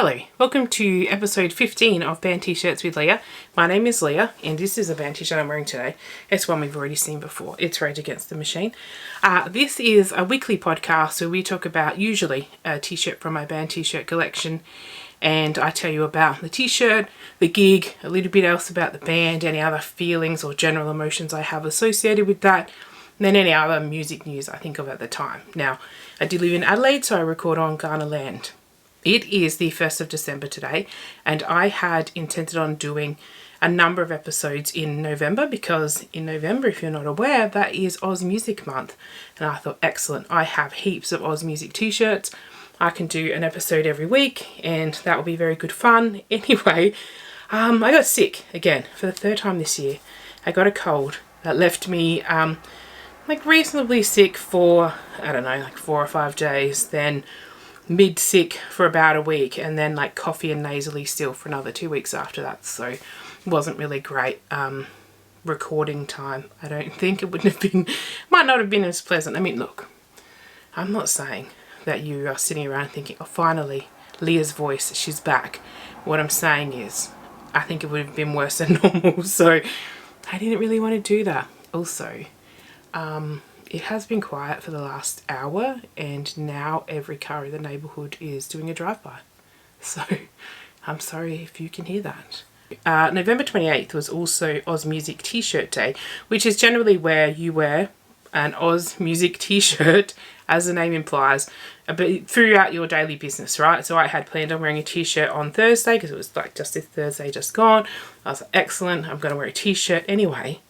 Hello, welcome to episode 15 of Band T-Shirts with Leah. My name is Leah and this is a band t-shirt I'm wearing today. It's one we've already seen before. It's Rage Against the Machine. This is a weekly podcast where we talk about usually a t-shirt from my band t-shirt collection, and I tell you about the t-shirt, the gig, a little bit else about the band, any other feelings or general emotions I have associated with that, and then any other music news I think of at the time. Now, I do live in Adelaide, so I record on Ghana land. It is the 1st of December today, and I had intended on doing a number of episodes in November because in November, if you're not aware, that is Oz Music Month. And I thought, excellent, I have heaps of Oz Music t-shirts. I can do an episode every week and that will be very good fun. Anyway, I got sick again for the third time this year. I got a cold that left me reasonably sick for, I don't know, 4 or 5 days, then mid-sick for about a week, and then coffee and nasally still for another 2 weeks after that. So it wasn't really great recording time. I don't think it wouldn't have been, might not have been as pleasant. I mean, look, I'm not saying that you are sitting around thinking, oh, finally, Leah's voice, she's back. What I'm saying is, I think it would have been worse than normal. So I didn't really want to do that. Also, it has been quiet for the last hour, and now every car in the neighbourhood is doing a drive-by. So I'm sorry if you can hear that. November 28th was also Oz Music T-shirt Day, which is generally where you wear an Oz Music T-shirt, as the name implies, but throughout your daily business, right? So I had planned on wearing a T-shirt on Thursday because it was just this Thursday just gone. I was like, excellent, I'm going to wear a T-shirt anyway.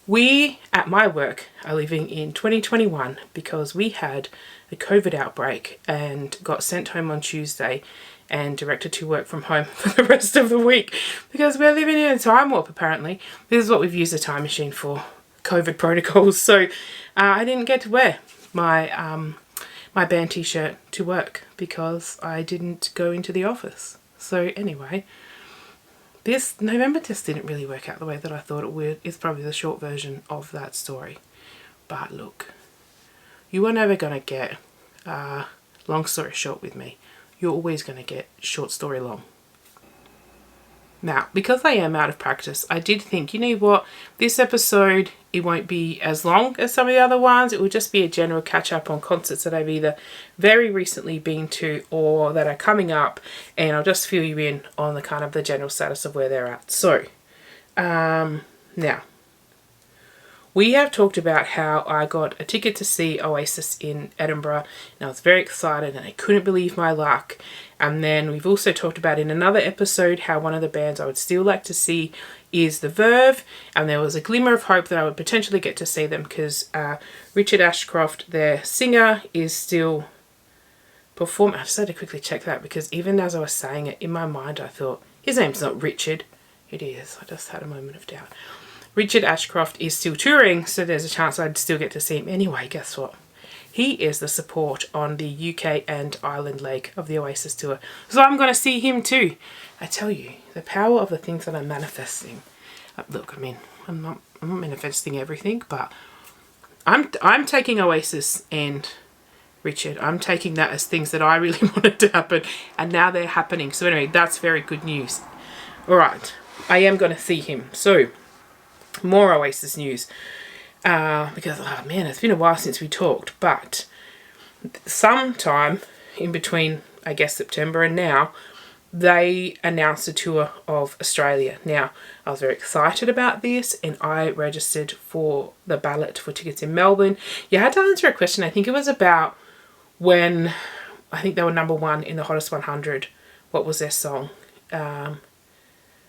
We, at my work, are living in 2021 because we had a COVID outbreak and got sent home on Tuesday and directed to work from home for the rest of the week because we're living in a time warp, apparently. This is what we've used a time machine for, COVID protocols. So I didn't get to wear my, my band t-shirt to work because I didn't go into the office. So anyway, this November just didn't really work out the way that I thought it would. It's probably the short version of that story. But look, you are never going to get long story short with me. You're always going to get short story long. Now, because I am out of practice, I did think, you know what, this episode, it won't be as long as some of the other ones. It will just be a general catch up on concerts that I've either very recently been to or that are coming up, and I'll just fill you in on the kind of the general status of where they're at. So, now, we have talked about how I got a ticket to see Oasis in Edinburgh, and I was very excited and I couldn't believe my luck. And then we've also talked about in another episode how one of the bands I would still like to see is The Verve, and there was a glimmer of hope that I would potentially get to see them because Richard Ashcroft, their singer, is still performing. I just had to quickly check that because even as I was saying it, in my mind I thought, his name's not Richard. It is. I just had a moment of doubt. Richard Ashcroft is still touring, so there's a chance I'd still get to see him. Anyway, guess what? He is the support on the UK and Ireland leg of the Oasis tour. So I'm going to see him too. I tell you, the power of the things that I'm manifesting. Look, I mean, I'm not manifesting everything, but I'm taking Oasis and Richard. I'm taking that as things that I really wanted to happen, and now they're happening. So anyway, that's very good news. All right, I am going to see him. So, more Oasis news. Because, oh man, it's been a while since we talked, but sometime in between, I guess, September and now, they announced a tour of Australia. Now, I was very excited about this, and I registered for the ballot for tickets in Melbourne. You had to answer a question, I think it was about when, I think they were number 1 in the Hottest 100. What was their song? I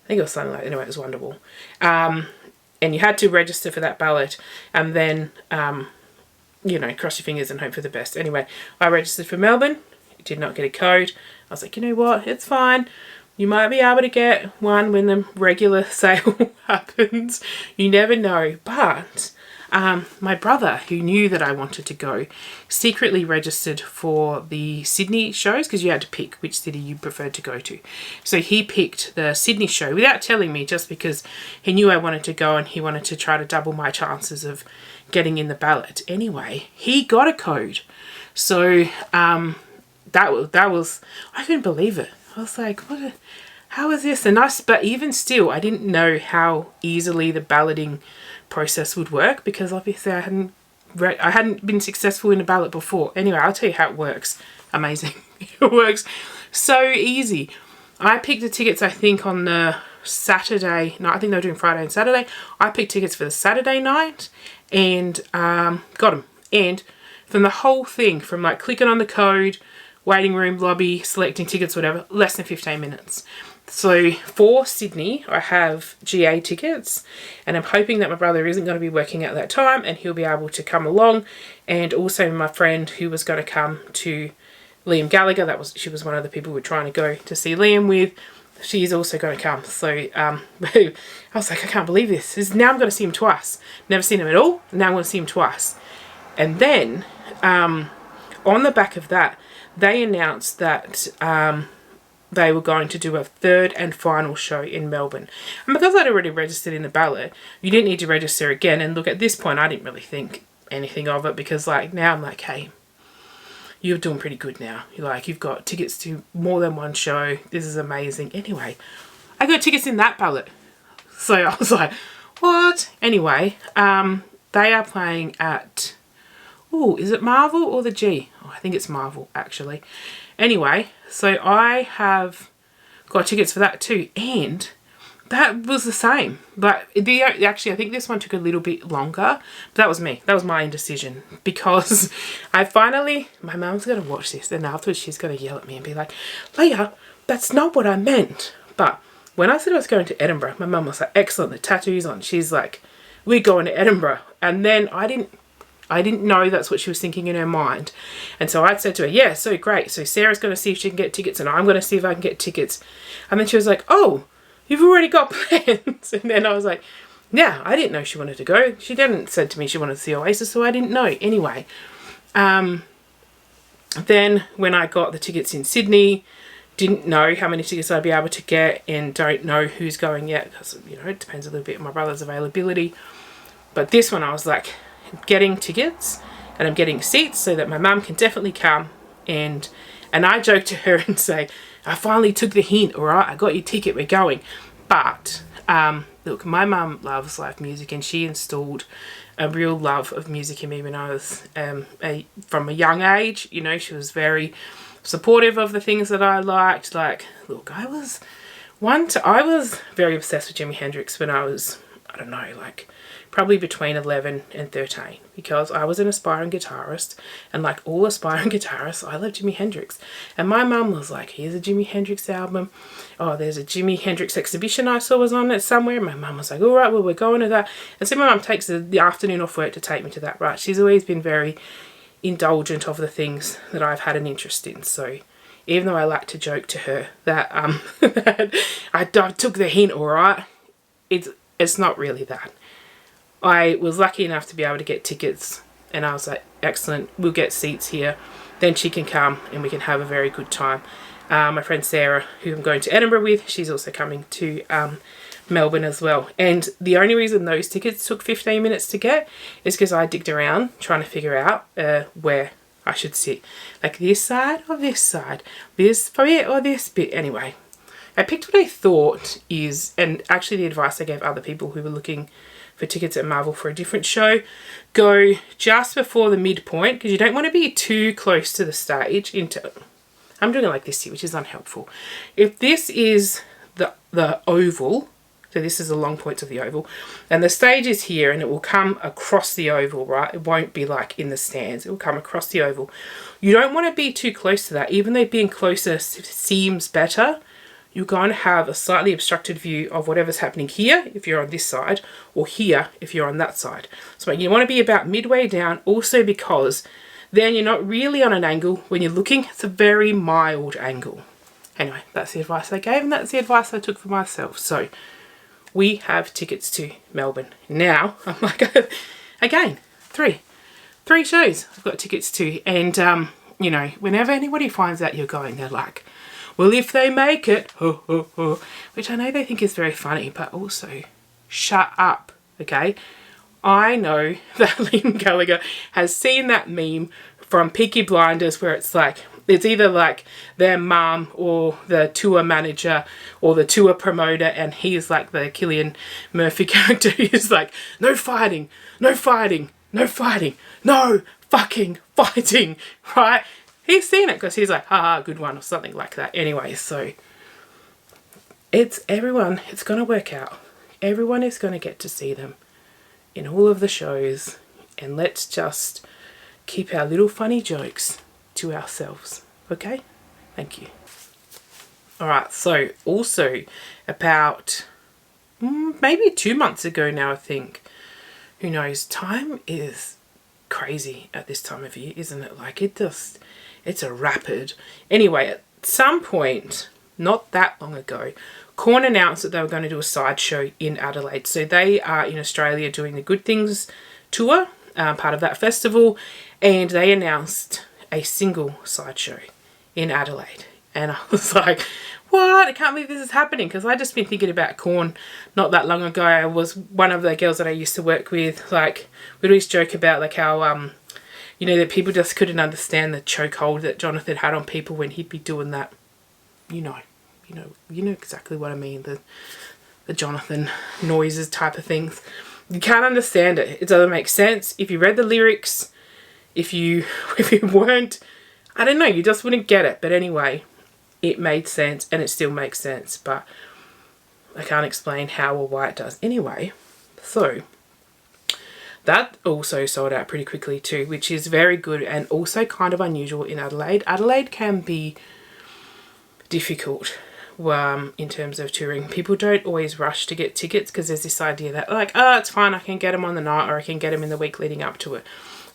think it was something like, anyway, it was Wonderful. And you had to register for that ballot and then, you know, cross your fingers and hope for the best. Anyway, I registered for Melbourne. Did not get a code. I was like, you know what? It's fine. You might be able to get one when the regular sale happens. You never know. But my brother, who knew that I wanted to go, secretly registered for the Sydney shows because you had to pick which city you preferred to go to. So he picked the Sydney show without telling me, just because he knew I wanted to go and he wanted to try to double my chances of getting in the ballot. Anyway, he got a code. So that was I couldn't believe it. I was like, how is this? But even still, I didn't know how easily the balloting process would work, because obviously I hadn't been successful in a ballot before. Anyway, I'll tell you how it works. Amazing. It works so easy. I picked the tickets, I think, on the Saturday. No, I think they were doing Friday and Saturday. I picked tickets for the Saturday night and got them. And from the whole thing, from like clicking on the code, waiting room, lobby, selecting tickets, whatever, less than 15 minutes. So for Sydney, I have GA tickets, and I'm hoping that my brother isn't going to be working at that time and he'll be able to come along. And also my friend who was going to come to Liam Gallagher, she was one of the people we were trying to go to see Liam with. She's also going to come. So I was like, I can't believe this. Now I'm going to see him twice. Never seen him at all. Now I'm going to see him twice. And then on the back of that, they announced that they were going to do a third and final show in Melbourne. And because I'd already registered in the ballot, you didn't need to register again. And look, at this point, I didn't really think anything of it, because like now I'm like, hey, you're doing pretty good now. You've got tickets to more than one show. This is amazing. Anyway, I got tickets in that ballot. So I was like, what? Anyway, they are playing at, is it Marvel or the G? Oh, I think it's Marvel, actually. Anyway, so I have got tickets for that too. And that was the same. But actually, I think this one took a little bit longer. But that was me. That was my indecision. Because my mum's going to watch this. And afterwards, she's going to yell at me and be like, Leah, that's not what I meant. But when I said I was going to Edinburgh, my mum was like, excellent, the tattoo's on. She's like, we're going to Edinburgh. And then I didn't know that's what she was thinking in her mind. And so I said to her, yeah, so great. So Sarah's going to see if she can get tickets and I'm going to see if I can get tickets. And then she was like, oh, you've already got plans. And then I was like, yeah, I didn't know she wanted to go. She didn't said to me she wanted to see Oasis, so I didn't know. Anyway, then when I got the tickets in Sydney, didn't know how many tickets I'd be able to get and don't know who's going yet, because, it depends a little bit on my brother's availability. But this one I was like, getting tickets and I'm getting seats so that my mum can definitely come, and I joke to her and say, I finally took the hint, all right, I got your ticket, we're going. But look, my mum loves live music, and she installed a real love of music in me when I was from a young age. She was very supportive of the things that I liked. Like, look, I was very obsessed with Jimi Hendrix when I was, I don't know, like probably between 11 and 13, because I was an aspiring guitarist, and like all aspiring guitarists, I loved Jimi Hendrix. And my mum was like, here's a Jimi Hendrix album. Oh, there's a Jimi Hendrix exhibition I saw was on it somewhere. My mum was like, all right, well, we're going to that. And so my mum takes the afternoon off work to take me to that, right? She's always been very indulgent of the things that I've had an interest in. So even though I like to joke to her that, that I took the hint, all right, it's not really that. I was lucky enough to be able to get tickets, and I was like, excellent, we'll get seats here. Then she can come and we can have a very good time. My friend Sarah, who I'm going to Edinburgh with, she's also coming to Melbourne as well. And the only reason those tickets took 15 minutes to get is because I digged around trying to figure out where I should sit. Like this side or this side, this bit or this bit. Anyway, I picked what I thought is, and actually the advice I gave other people who were looking for tickets at Marvel for a different show, go just before the midpoint, because you don't want to be too close to the stage. I'm doing it like this here, which is unhelpful. If this is the oval, so this is the long points of the oval, and the stage is here, and it will come across the oval, right? It won't be like in the stands. It will come across the oval. You don't want to be too close to that. Even though being closer seems better, you're going to have a slightly obstructed view of whatever's happening here if you're on this side, or here if you're on that side. So you want to be about midway down, also because then you're not really on an angle. When you're looking, it's a very mild angle. Anyway, that's the advice I gave, and that's the advice I took for myself. So we have tickets to Melbourne. Now, I'm like, again, three shows I've got tickets to. And, whenever anybody finds out you're going, they're like, well, if they make it, which I know they think is very funny, but also, shut up, okay? I know that Liam Gallagher has seen that meme from Peaky Blinders where it's like, It's either like their mum or the tour manager or the tour promoter, and he's like the Cillian Murphy character. He's like, no fighting, no fighting, no fighting, no fucking fighting, right? He's seen it because he's like, haha, good one, or something like that. Anyway, so it's everyone, it's going to work out. Everyone is going to get to see them in all of the shows, and let's just keep our little funny jokes to ourselves, okay? Thank you. Alright, so also about maybe 2 months ago now, I think. Who knows? Time is crazy at this time of year, isn't it? Like, it's a rapid. Anyway, at some point, not that long ago, Korn announced that they were going to do a sideshow in Adelaide. So they are in Australia doing the Good Things tour, part of that festival, and they announced a single sideshow in Adelaide. And I was like, what? I can't believe this is happening, because I just been thinking about Korn not that long ago. I was one of the girls that I used to work with. Like, we'd always joke about like how you know, that people just couldn't understand the chokehold that Jonathan had on people when he'd be doing that. You know exactly what I mean, the Jonathan noises type of things. You can't understand it. It doesn't make sense. If you read the lyrics, if you weren't, I don't know, you just wouldn't get it. But anyway, it made sense, and it still makes sense, but I can't explain how or why it does. Anyway, so that also sold out pretty quickly too, which is very good and also kind of unusual in Adelaide. Adelaide can be difficult in terms of touring. People don't always rush to get tickets because there's this idea that like, oh, it's fine, I can get them on the night, or I can get them in the week leading up to it.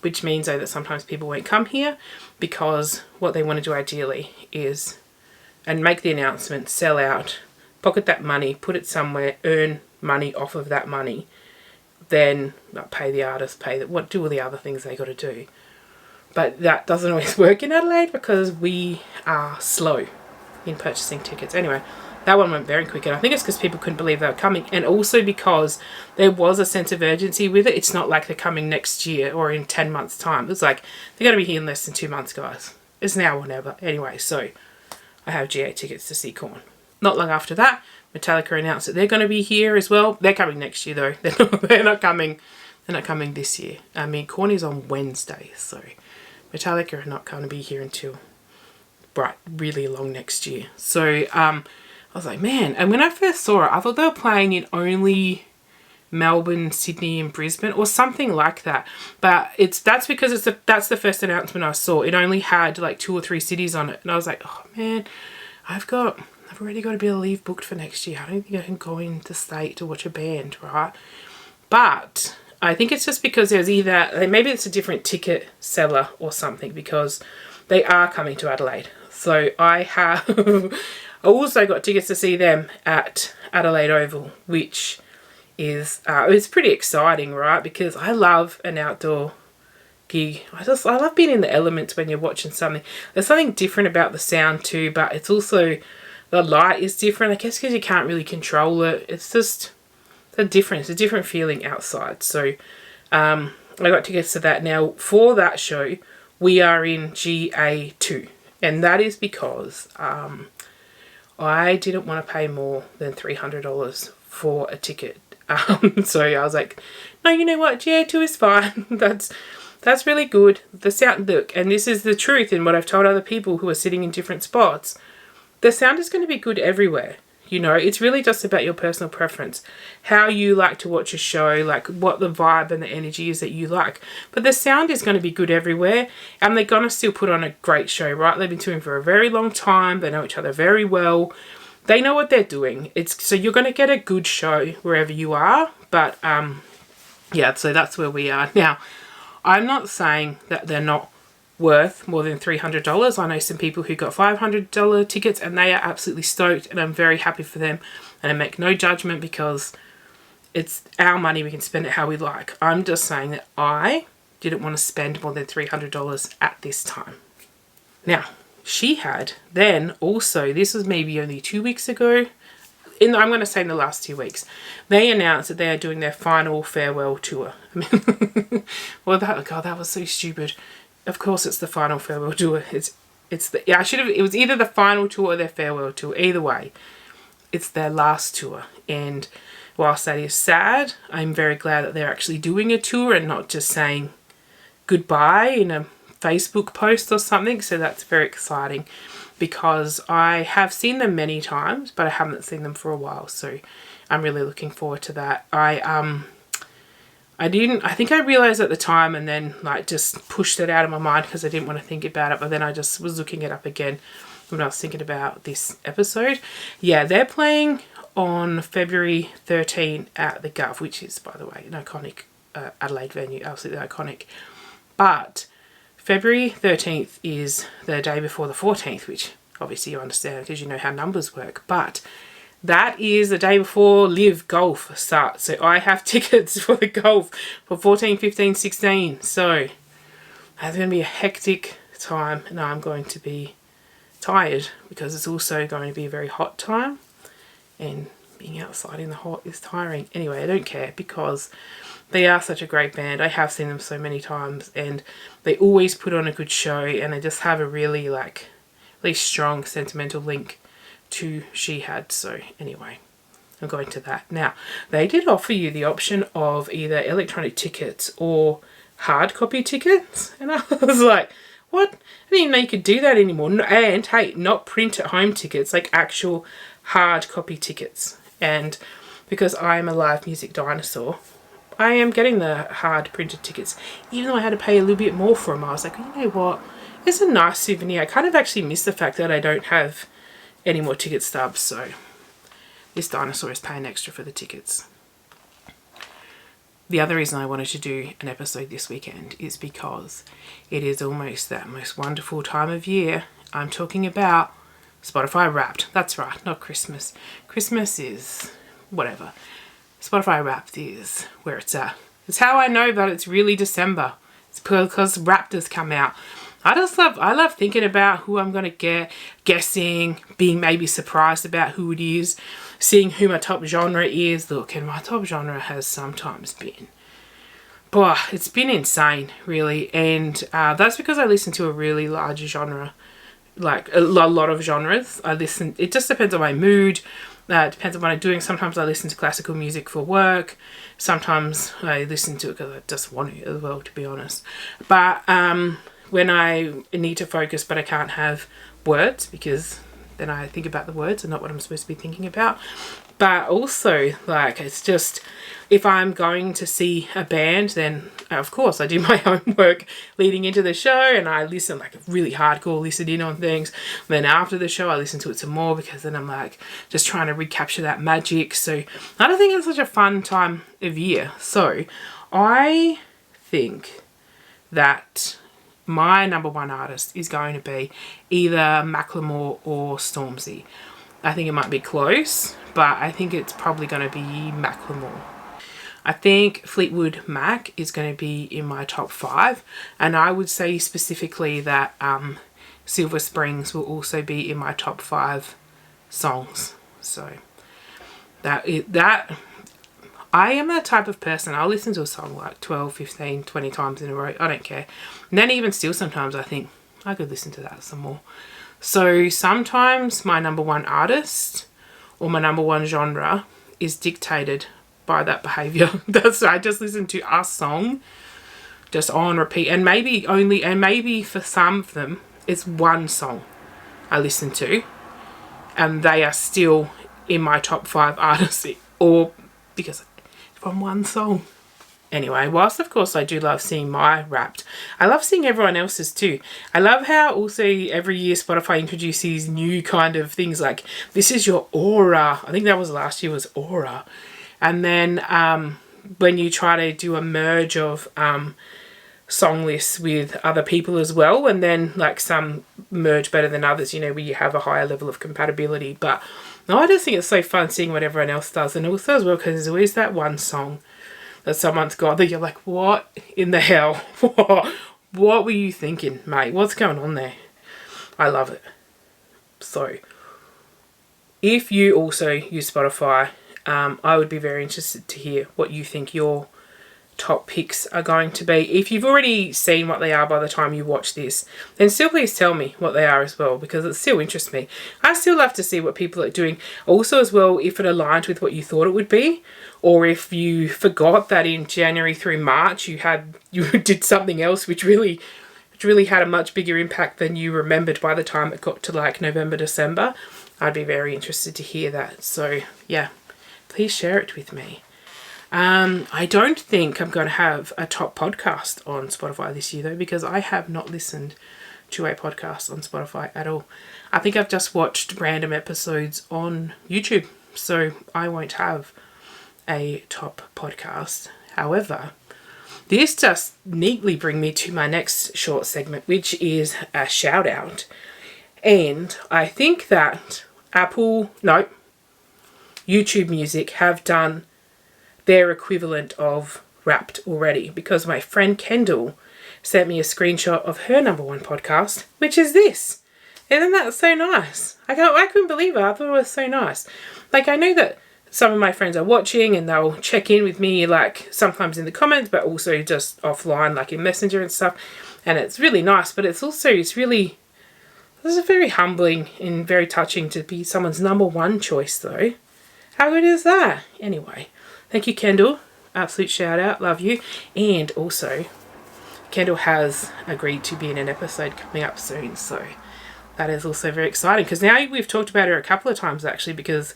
Which means though that sometimes people won't come here, because what they want to do ideally is and make the announcement, sell out, pocket that money, put it somewhere, earn money off of that money, then pay the artist, do all the other things they got to do. But that doesn't always work in Adelaide because we are slow in purchasing tickets. Anyway, that one went very quick, and I think it's because people couldn't believe they were coming, and also because there was a sense of urgency with it. It's not like they're coming next year or in 10 months' time. It's like, they're going to be here in less than 2 months, guys. It's now or never. Anyway, so I have GA tickets to see Korn. Not long after that, Metallica announced that they're going to be here as well. They're coming next year though. They're not coming this year. I mean, Korn is on Wednesday, so Metallica are not going to be here until really long next year. So I was like, man, and when I first saw it, I thought they were playing in only Melbourne, Sydney and Brisbane or something like that. But that's because that's the first announcement I saw. It only had like 2 or 3 cities on it. And I was like, oh man, I've already got a bit of leave booked for next year. I don't think I can go into state to watch a band, right? But I think it's just because there's either, maybe it's a different ticket seller or something, because they are coming to Adelaide. So I have also got tickets to see them at Adelaide Oval, which is it's pretty exciting, right? Because I love an outdoor gig. I love being in the elements when you're watching something. There's something different about the sound too, but it's also the light is different, I guess, because you can't really control it. It's just a different feeling outside. So I got tickets to that. Now for that show we are in GA2, and that is because I didn't want to pay more than $300 for a ticket. So I was like, no, you know what, GA2 is fine. That's really good. The sound, look, and this is the truth in what I've told other people who are sitting in different spots. The sound is going to be good everywhere. You know, it's really just about your personal preference, how you like to watch a show, like what the vibe and the energy is that you like. But the sound is going to be good everywhere, and they're going to still put on a great show, right? They've been touring for a very long time. They know each other very well. They know what they're doing. So you're going to get a good show wherever you are. But yeah, so that's where we are. Now, I'm not saying that they're not worth more than $300. I know some people who got $500 tickets and they are absolutely stoked, and I'm very happy for them, and I make no judgment because it's our money. We can spend it how we like. I'm just saying that I didn't want to spend more than $300 at this time. Now, she had then also, this was maybe only 2 weeks ago, I'm going to say in the last 2 weeks, they announced that they are doing their final farewell tour. I mean, well, that was so stupid. Of course it's the final farewell tour. It's it was either the final tour or their farewell tour. Either way, it's their last tour. And whilst that is sad, I'm very glad that they're actually doing a tour and not just saying goodbye in a Facebook post or something. So that's very exciting, because I have seen them many times, but I haven't seen them for a while. So I'm really looking forward to that. I think I realised at the time and then like just pushed it out of my mind because I didn't want to think about it. But then I just was looking it up again when I was thinking about this episode. Yeah, they're playing on February 13 at the Gov, which is, by the way, an iconic Adelaide venue, absolutely iconic. But February 13th is the day before the 14th, which obviously you understand because you know how numbers work. But that is the day before Live Golf starts. So I have tickets for the golf for 14, 15, 16. So it's going to be a hectic time, and I'm going to be tired because it's also going to be a very hot time, and being outside in the hot is tiring. Anyway, I don't care because they are such a great band. I have seen them so many times, and they always put on a good show, and they just have a really strong sentimental link to She Had. So anyway, I'm going to that. Now, they did offer you the option of either electronic tickets or hard copy tickets, and I was like, what? I didn't even know you could do that anymore. And hey, not print at home tickets, like actual hard copy tickets. And because I am a live music dinosaur, I am getting the hard printed tickets, even though I had to pay a little bit more for them. I was like, you know what? It's a nice souvenir. I kind of actually miss the fact that I don't have any more ticket stubs, so this dinosaur is paying extra for the tickets. The other reason I wanted to do an episode this weekend is because it is almost that most wonderful time of year. I'm talking about Spotify Wrapped. That's right, not Christmas. Christmas is whatever. Spotify Wrapped is where it's at. It's how I know that it's really December. It's because Wrapped has come out. I love thinking about who I'm going to get, guessing, being maybe surprised about who it is, seeing who my top genre is. Look, and my top genre has sometimes been, it's been insane, really. And that's because I listen to a really large genre, like a lot of genres. It just depends on my mood. It depends on what I'm doing. Sometimes I listen to classical music for work. Sometimes I listen to it because I just want to as well, to be honest. But when I need to focus but I can't have words, because then I think about the words and not what I'm supposed to be thinking about. But also, it's just, if I'm going to see a band, then of course I do my homework leading into the show, and I listen really hardcore, listen in on things. Then after the show I listen to it some more, because then I'm just trying to recapture that magic. So I don't think it's such a fun time of year. So I think that my number one artist is going to be either Macklemore or Stormzy. I think it might be close, but I think it's probably going to be Macklemore. I think Fleetwood Mac is going to be in my top 5, and I would say specifically that Silver Springs will also be in my top 5 songs. So I am that type of person. I'll listen to a song 12, 15, 20 times in a row. I don't care. And then even still sometimes I think I could listen to that some more. So sometimes my number one artist or my number one genre is dictated by that behaviour. I just listen to a song just on repeat, and maybe for some of them it's one song I listen to and they are still in my top 5 artists, or because from one song. Anyway, whilst of course I do love seeing my Wrapped, I love seeing everyone else's too. I love how also every year Spotify introduces new kind of things, like this is your aura. I think that was last year, was aura. And then when you try to do a merge of song lists with other people as well, and then some merge better than others, where you have a higher level of compatibility. But no, I just think it's so fun seeing what everyone else does, and also as well because there's always that one song that someone's got that you're like, what in the hell? What were you thinking, mate? What's going on there? I love it. So if you also use Spotify, I would be very interested to hear what you think your top picks are going to be. If you've already seen what they are by the time you watch this, then still please tell me what they are as well, because it still interests me. I still love to see what people are doing. Also as well, if it aligned with what you thought it would be, or if you forgot that in January through March you did something else which really had a much bigger impact than you remembered by the time it got to like November, December. I'd be very interested to hear that. So yeah, please share it with me. I don't think I'm going to have a top podcast on Spotify this year though, because I have not listened to a podcast on Spotify at all. I think I've just watched random episodes on YouTube, so I won't have a top podcast. However, this just neatly brings me to my next short segment, which is a shout out. And I think that YouTube Music have done their equivalent of Wrapped already, because my friend Kendall sent me a screenshot of her #1 podcast, which is this. Isn't that so nice? I couldn't believe it. I thought it was so nice. Like, I know that some of my friends are watching and they'll check in with me, like sometimes in the comments, but also just offline, like in Messenger and stuff. And it's really nice, but this is very humbling and very touching to be someone's #1 choice though. How good is that? Anyway, thank you, Kendall. Absolute shout out. Love you. And also, Kendall has agreed to be in an episode coming up soon. So that is also very exciting, because now we've talked about her a couple of times actually, because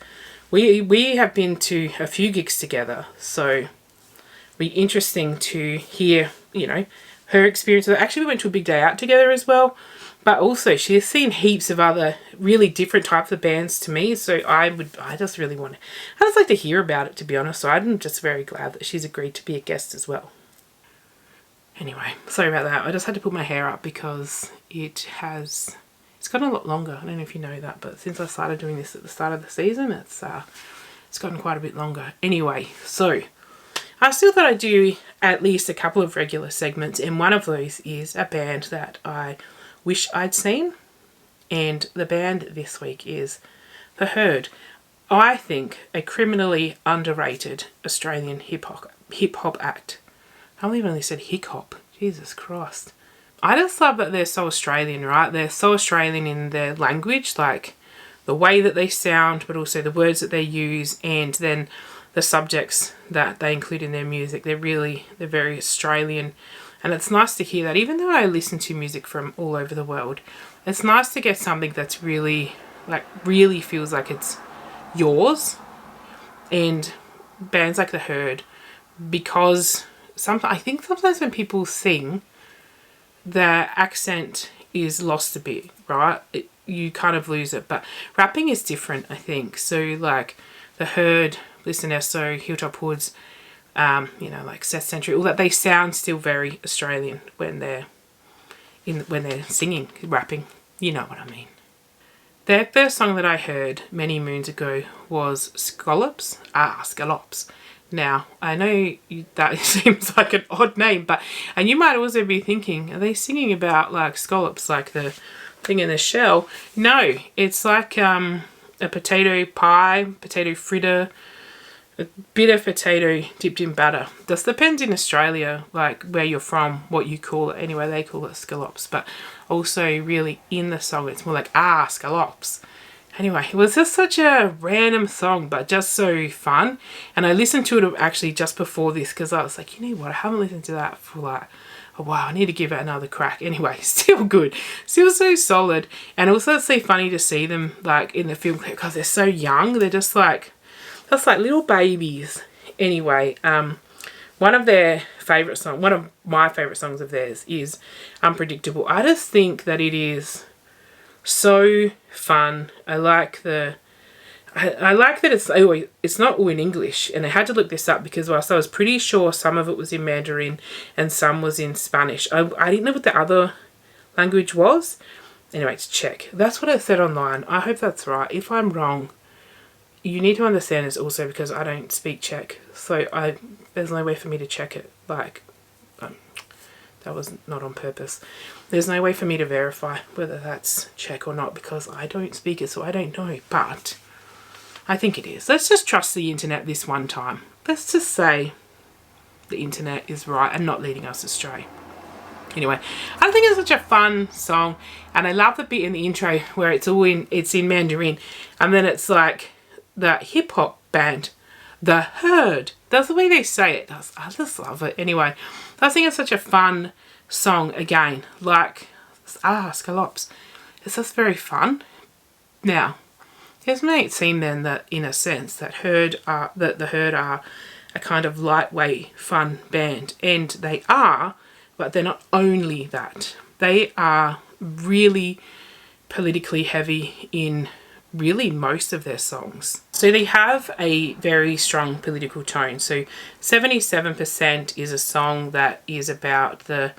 we have been to a few gigs together. So it'll be interesting to hear, her experience. Actually, we went to a big day out together as well. But also, she has seen heaps of other really different types of bands to me. So I just like to hear about it, to be honest. So I'm just very glad that she's agreed to be a guest as well. Anyway, sorry about that. I just had to put my hair up because it's gotten a lot longer. I don't know if you know that, but since I started doing this at the start of the season, it's gotten quite a bit longer. Anyway, so I still thought I'd do at least a couple of regular segments, and one of those is a band that I wish I'd seen, and the band this week is The Herd. I think a criminally underrated Australian hip hop act. I can't believe I only said hip hop. Jesus Christ. I just love that they're so Australian, right? They're so Australian in their language, like the way that they sound, but also the words that they use, and then the subjects that they include in their music. They're very Australian. And it's nice to hear that, even though I listen to music from all over the world, it's nice to get something that's really feels like it's yours. And bands like The Herd, because I think sometimes when people sing, their accent is lost a bit, right? You kind of lose it. But rapping is different, I think. So like The Herd, Bliss and Esso, Hilltop Hoods, like Seth Century, all that, they sound still very Australian when they're singing, rapping. You know what I mean. Their first song that I heard many moons ago was Scallops. Now, I know that seems like an odd name, and you might also be thinking, are they singing about like scallops, like the thing in the shell? No, it's like a potato pie, potato fritter, a bit of potato dipped in batter. This depends in Australia, like where you're from, what you call it. Anyway, they call it scallops, but also really in the song, it's more like, scallops. Anyway, it was just such a random song, but just so fun. And I listened to it actually just before this, because I was like, you know what, I haven't listened to that for like a while. I need to give it another crack. Anyway, still good. Still so solid. And also it's so funny to see them like in the film clip, because they're so young. They're just like little babies. Anyway, one of my favourite songs of theirs is Unpredictable. I just think that it is so fun. I like that it's not all in English, and I had to look this up because whilst I was pretty sure some of it was in Mandarin and some was in Spanish, I didn't know what the other language was. Anyway, to check. That's what it said online. I hope that's right. If I'm wrong, you need to understand it's also because I don't speak Czech, so there's no way for me to check it. That was not on purpose. There's no way for me to verify whether that's Czech or not because I don't speak it, so I don't know. But I think it is. Let's just trust the internet this one time. Let's just say the internet is right and not leading us astray. Anyway, I think it's such a fun song, and I love the bit in the intro where it's in Mandarin, and then it's like the hip hop band, the Herd. That's the way they say it. I just love it. Anyway, I think it's such a fun song again. Like, scallops. It's just very fun. Now, it may seem then that, in a sense, that the Herd are a kind of lightweight, fun band, and they are. But they're not only that. They are really politically heavy in really most of their songs. So they have a very strong political tone. So 77% is a song that is about the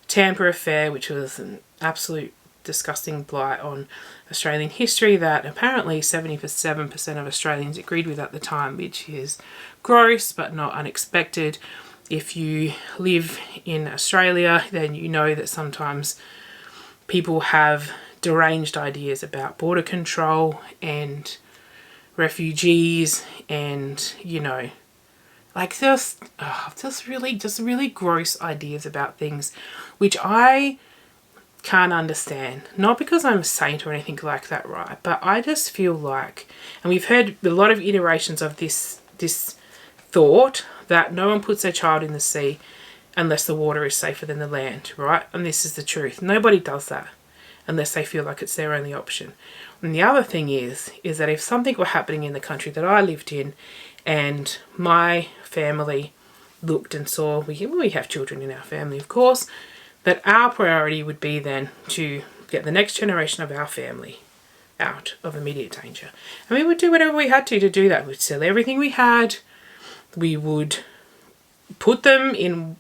Tampa affair, which was an absolute disgusting blight on Australian history that apparently 77% of Australians agreed with at the time, which is gross but not unexpected. If you live in Australia, then you know that sometimes people have deranged ideas about border control and refugees and, you know, like just really gross ideas about things, which I can't understand. Not because I'm a saint or anything like that, right? But I just feel like, and we've heard a lot of iterations of this thought, that no one puts their child in the sea unless the water is safer than the land, right? And this is the truth. Nobody does that unless they feel like it's their only option. And the other thing is that if something were happening in the country that I lived in and my family looked and saw, we have children in our family, of course, that our priority would be then to get the next generation of our family out of immediate danger. And we would do whatever we had to do that. We'd sell everything we had. We would put them in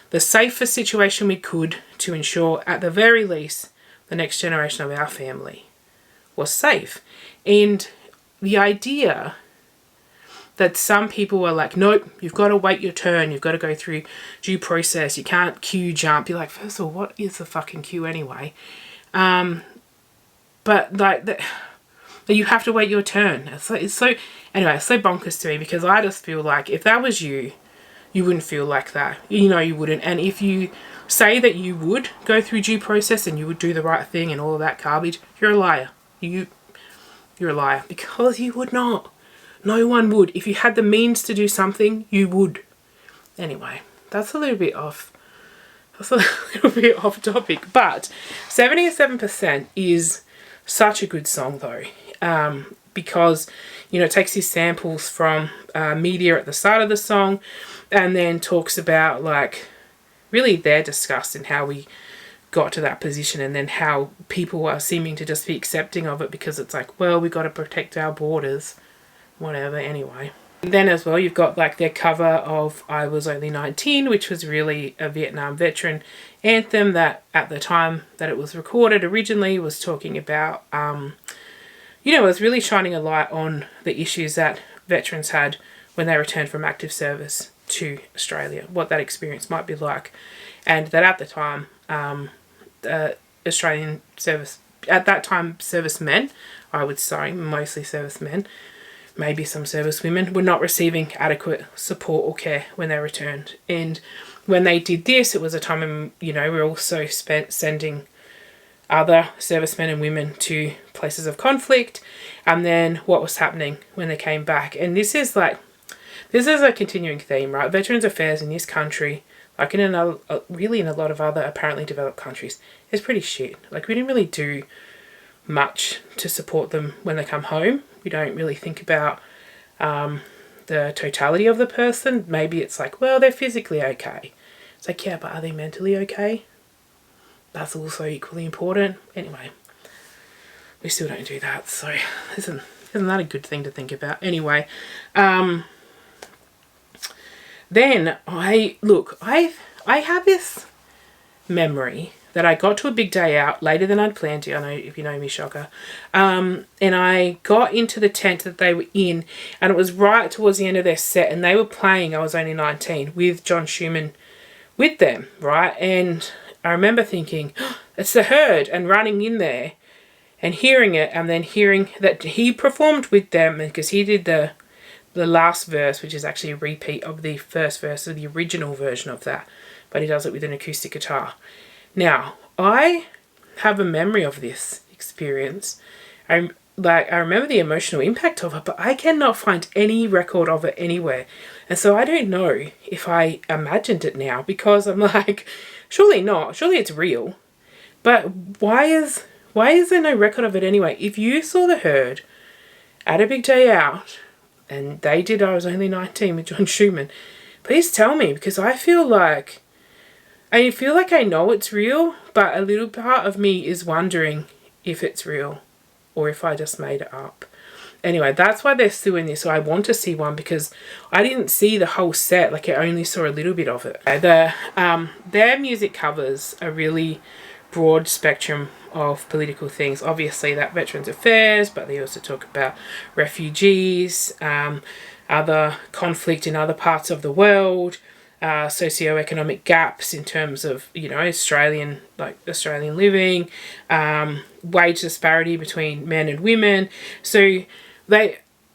the safest situation we could to ensure, at the very least, the next generation of our family was safe. And the idea that some people were like, nope, you've got to wait your turn, you've got to go through due process, you can't queue jump. You're like, first of all, what is the fucking queue anyway? But like that, you have to wait your turn. It's so bonkers to me, because I just feel like if that was you, you wouldn't feel like that. You know you wouldn't. And if you say that you would go through due process and you would do the right thing and all of that garbage, you're a liar. You're a liar, because you would not. No one would. If you had the means to do something, you would. Anyway, that's a little bit off. That's a little bit off topic. But 77% is such a good song though. Because, you know, it takes his samples from media at the start of the song, and then talks about like really their disgust and how we got to that position, and then how people are seeming to just be accepting of it because it's like, well, we got to protect our borders, whatever. Anyway, and then as well you've got like their cover of I Was Only 19, which was really a Vietnam veteran anthem that at the time that it was recorded originally was talking about you know, it was really shining a light on the issues that veterans had when they returned from active service to Australia, what that experience might be like. And that at the time, Australian service, at that time, servicemen, I would say, mostly servicemen, maybe some servicewomen, were not receiving adequate support or care when they returned. And when they did this, it was a time when, you know, we were also sending other servicemen and women to places of conflict, and then what was happening when they came back. And this is a continuing theme, right? Veterans affairs in this country, like in a lot of other apparently developed countries, is pretty shit. Like, we didn't really do much to support them when they come home. We don't really think about the totality of the person. Maybe it's like, well, they're physically okay. It's like, yeah, but are they mentally okay? That's also equally important. Anyway, we still don't do that, so isn't that a good thing to think about? Anyway, then I have this memory that I got to a big day out later than I'd planned to. I know, if you know me, shocker. And I got into the tent that they were in, and it was right towards the end of their set, and they were playing I Was Only 19 with John Schumann with them, right? And I remember thinking, oh, it's the Herd, and running in there and hearing it, and then hearing that he performed with them, because he did the the last verse, which is actually a repeat of the first verse of the original version of that, but he does it with an acoustic guitar. Now, I have a memory of this experience. I remember the emotional impact of it, but I cannot find any record of it anywhere. And so I don't know if I imagined it now, because I'm like, surely not. Surely it's real. But why is there no record of it anyway? If you saw The Herd at a big day out, and they did I Was Only 19 with John Schumann, please tell me, because I feel like I know it's real, but a little part of me is wondering if it's real or if I just made it up. Anyway, that's why they're suing this. So I want to see one, because I didn't see the whole set. Like, I only saw a little bit of it. Their music covers a really broad spectrum of political things. Obviously, that Veterans Affairs, but they also talk about refugees, other conflict in other parts of the world, socioeconomic gaps in terms of, Australian living, wage disparity between men and women. So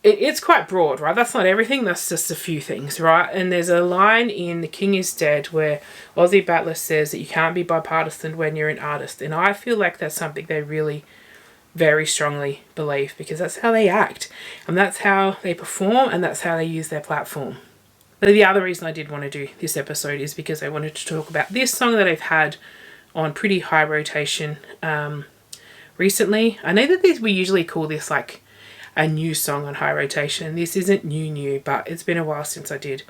it's quite broad, right? That's not everything, that's just a few things, right? And there's a line in The King is Dead where Ozi Batla says that you can't be bipartisan when you're an artist. And I feel like that's something they really very strongly believe, because that's how they act, and that's how they perform, and that's how they use their platform. But the other reason I did want to do this episode is because I wanted to talk about this song that I've had on pretty high rotation recently. I know that we usually call this like a new song on high rotation. This isn't new, but it's been a while since I did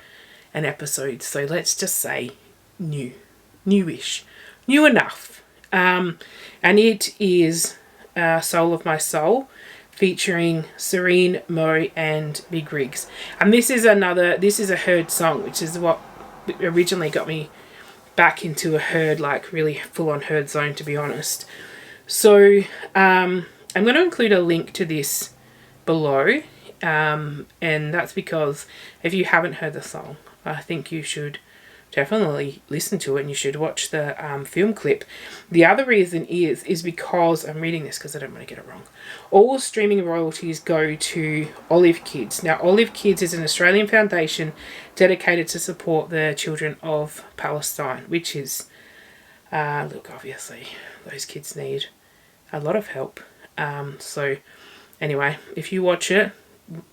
an episode. So let's just say newish, new enough. And it is Soul of My Soul, featuring Serene, Mo and Big Rigs. And this is a Herd song, which is what originally got me back into a Herd, like really full on Herd zone, to be honest. So I'm going to include a link to this below, and that's because if you haven't heard the song, I think you should definitely listen to it, and you should watch the film clip. The other reason is because I'm reading this because I don't want to get it wrong. All streaming royalties go to Olive Kids. Now, Olive Kids is an Australian foundation dedicated to support the children of Palestine, which is, look, obviously, those kids need a lot of help. So, anyway, if you watch it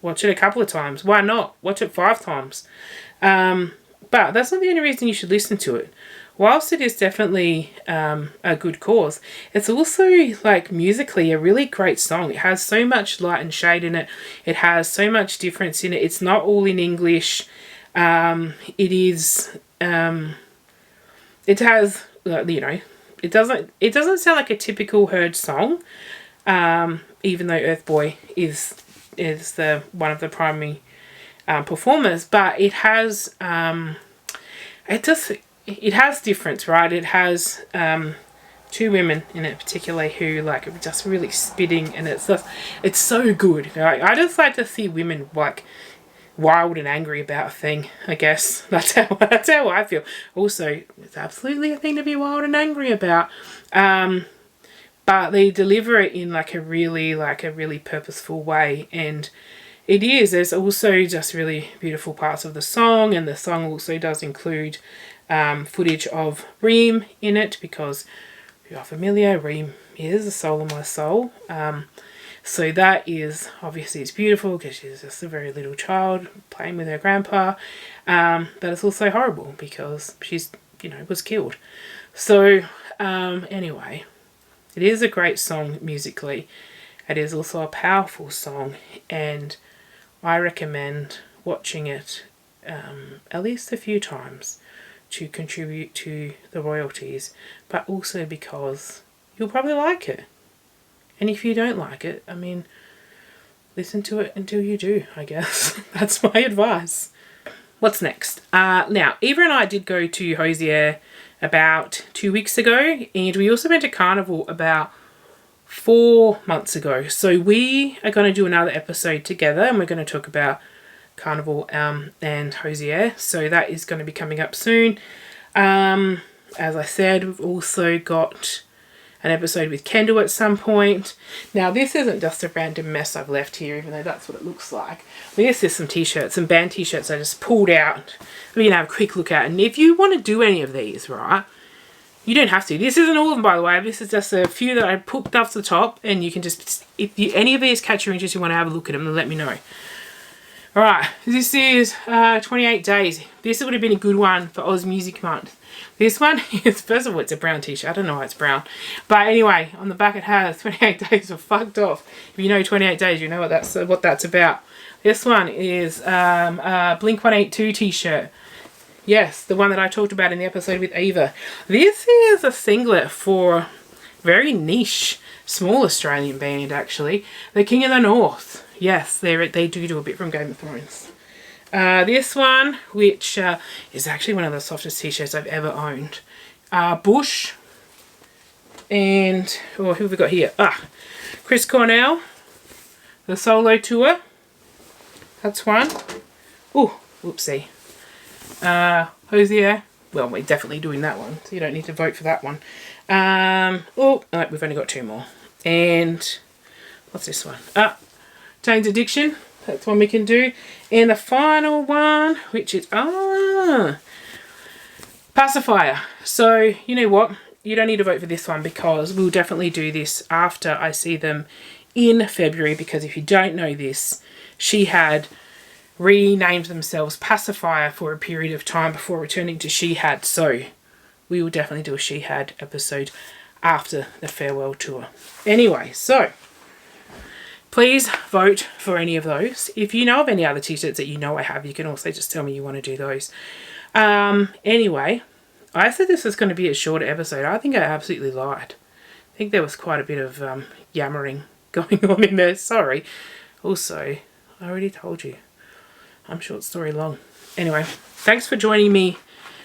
a couple of times. Why not? Watch it 5 times. But that's not the only reason you should listen to it. Whilst it is definitely a good cause, it's also, like, musically a really great song. It has so much light and shade in it. It has so much difference in it. It's not all in English. It is, it has, it doesn't sound like a typical Herd song, even though Earth Boy is the one of the primary performers, but it has it has difference, right? It has 2 women in it particularly who like are just really spitting, and it's so good. I just like to see women like wild and angry about a thing. I guess that's how I feel. Also, it's absolutely a thing to be wild and angry about. But they deliver it in like a really purposeful way, and there's also just really beautiful parts of the song, and the song also does include footage of Reem in it, because if you are familiar, Reem is the soul of my soul. So that is, obviously it's beautiful because she's just a very little child playing with her grandpa, but it's also horrible because she's, was killed. So anyway, it is a great song musically. It is also a powerful song, and I recommend watching it at least a few times to contribute to the royalties, but also because you'll probably like it. And if you don't like it, listen to it until you do, I guess. That's my advice. What's next? Now, Eva and I did go to Hosier about 2 weeks ago, and we also went to Carnival about 4 months ago. So we are going to do another episode together, and we're going to talk about Carnival and Hosier. So that is going to be coming up soon. As I said, we've also got an episode with Kendall at some point. Now, this isn't just a random mess I've left here, even though that's what it looks like. This is some t-shirts, some band t-shirts I just pulled out. You know, have a quick look at. And if you want to do any of these, right, you don't have to. This isn't all of them, by the way. This is just a few that I picked off the top, and you can just, if any of these catch your interest, you want to have a look at them, then let me know. Alright, this is 28 Days. This would have been a good one for Oz Music Month. This one is, first of all, it's a brown t-shirt. I don't know why it's brown. But anyway, on the back it has 28 Days of Fucked Off. If you know 28 Days, you know what that's about. This one is a Blink-182 t-shirt. Yes, the one that I talked about in the episode with Eva. This is a singlet for a very niche, small Australian band, actually. The King of the North. Yes, they do a bit from Game of Thrones. This one, which is actually one of the softest t-shirts I've ever owned. Bush. And, who have we got here? Chris Cornell. The Solo Tour. That's one. Oh, whoopsie. Hosier. Well, we're definitely doing that one, so you don't need to vote for that one. We've only got 2 more. And, what's this one? Jane's Addiction. That's one we can do. And the final one, which is, Pacifier. So, you know what? You don't need to vote for this one because we'll definitely do this after I see them in February, because if you don't know this, She Had renamed themselves Pacifier for a period of time before returning to She Had. So, we will definitely do a She Had episode after the farewell tour. Anyway, so please vote for any of those. If you know of any other t-shirts that you know I have, you can also just tell me you want to do those. Anyway, I said this was going to be a shorter episode. I think I absolutely lied. I think there was quite a bit of yammering going on in there. Sorry. Also, I already told you, I'm short story long. Anyway, thanks for joining me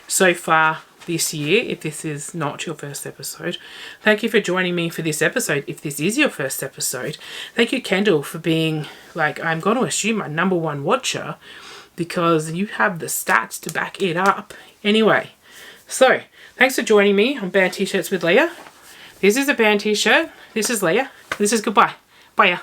so far this year, if this is not your first episode. Thank you for joining me for this episode, if this is your first episode. Thank you, Kendall, for being, I'm going to assume my #1 watcher, because you have the stats to back it up. Anyway, so thanks for joining me on Band T-Shirts with Leah. This is a band t-shirt. This is Leah. This is goodbye. Bye.